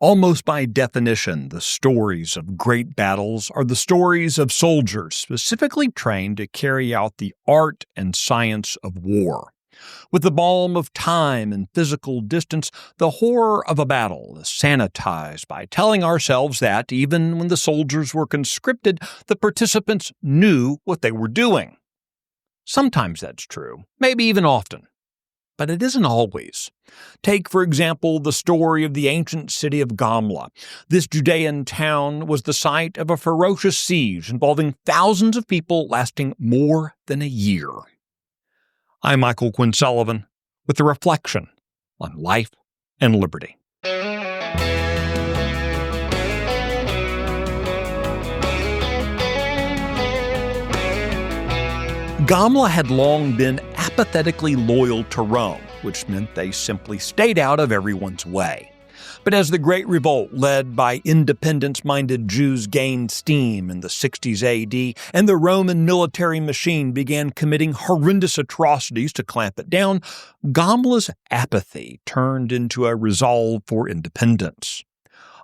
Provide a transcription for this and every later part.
Almost by definition, the stories of great battles are the stories of soldiers specifically trained to carry out the art and science of war. With the balm of time and physical distance, the horror of a battle is sanitized by telling ourselves that, even when the soldiers were conscripted, the participants knew what they were doing. Sometimes that's true, maybe even often. But it isn't always. Take, for example, the story of the ancient city of Gamla. This Judean town was the site of a ferocious siege involving thousands of people lasting more than a year. I'm Michael Quinn Sullivan with a reflection on life and liberty. Gamla had long been apathetically loyal to Rome, which meant they simply stayed out of everyone's way. But as the Great Revolt led by independence-minded Jews gained steam in the 60s AD, and the Roman military machine began committing horrendous atrocities to clamp it down, Gamla's apathy turned into a resolve for independence.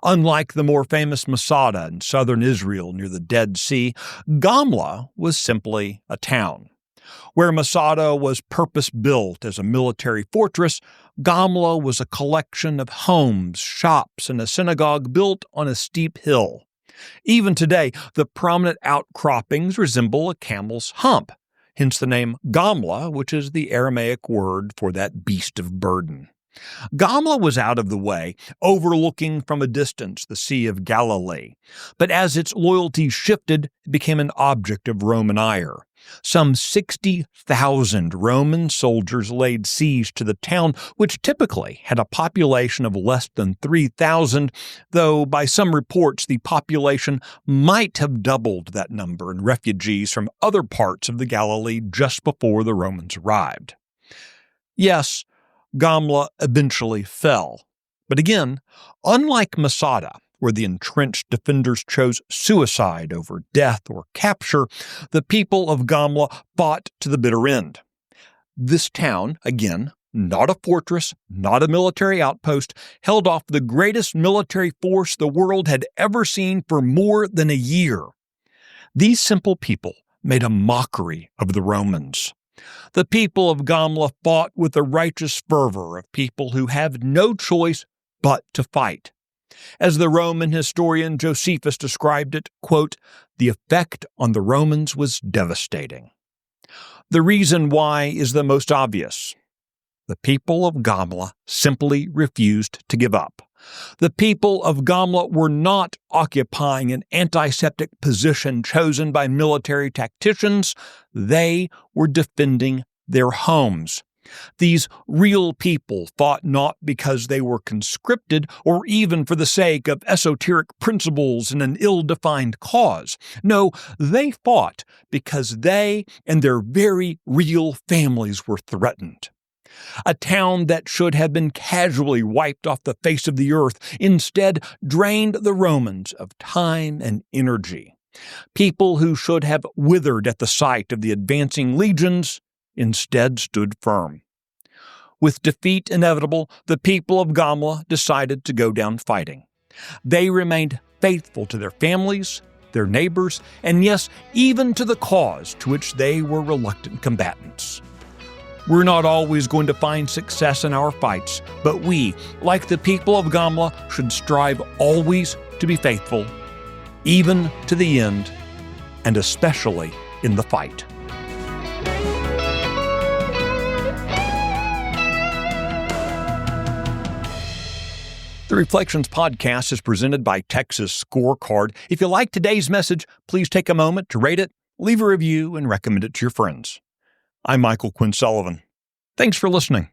Unlike the more famous Masada in southern Israel near the Dead Sea, Gamla was simply a town. Where Masada was purpose-built as a military fortress, Gamla was a collection of homes, shops, and a synagogue built on a steep hill. Even today, the prominent outcroppings resemble a camel's hump, hence the name Gamla, which is the Aramaic word for that beast of burden. Gamla was out of the way, overlooking from a distance the Sea of Galilee. But as its loyalties shifted, it became an object of Roman ire. Some 60,000 Roman soldiers laid siege to the town, which typically had a population of less than 3,000, though by some reports the population might have doubled that number in refugees from other parts of the Galilee just before the Romans arrived. Yes, Gamla eventually fell. But again, unlike Masada, where the entrenched defenders chose suicide over death or capture, the people of Gamla fought to the bitter end. This town, again, not a fortress, not a military outpost, held off the greatest military force the world had ever seen for more than a year. These simple people made a mockery of the Romans. The people of Gamla fought with the righteous fervor of people who have no choice but to fight. As the Roman historian Josephus described it, quote, "The effect on the Romans was devastating." The reason why is the most obvious. The people of Gamla simply refused to give up. The people of Gamla were not occupying an antiseptic position chosen by military tacticians. They were defending their homes. These real people fought not because they were conscripted or even for the sake of esoteric principles and an ill-defined cause. No, they fought because they and their very real families were threatened. A town that should have been casually wiped off the face of the earth instead drained the Romans of time and energy. People who should have withered at the sight of the advancing legions instead stood firm. With defeat inevitable, the people of Gamla decided to go down fighting. They remained faithful to their families, their neighbors, and yes, even to the cause to which they were reluctant combatants. We're not always going to find success in our fights, but we, like the people of Gamla, should strive always to be faithful, even to the end, and especially in the fight. The Reflections podcast is presented by Texas Scorecard. If you like today's message, please take a moment to rate it, leave a review, and recommend it to your friends. I'm Michael Quinn Sullivan. Thanks for listening.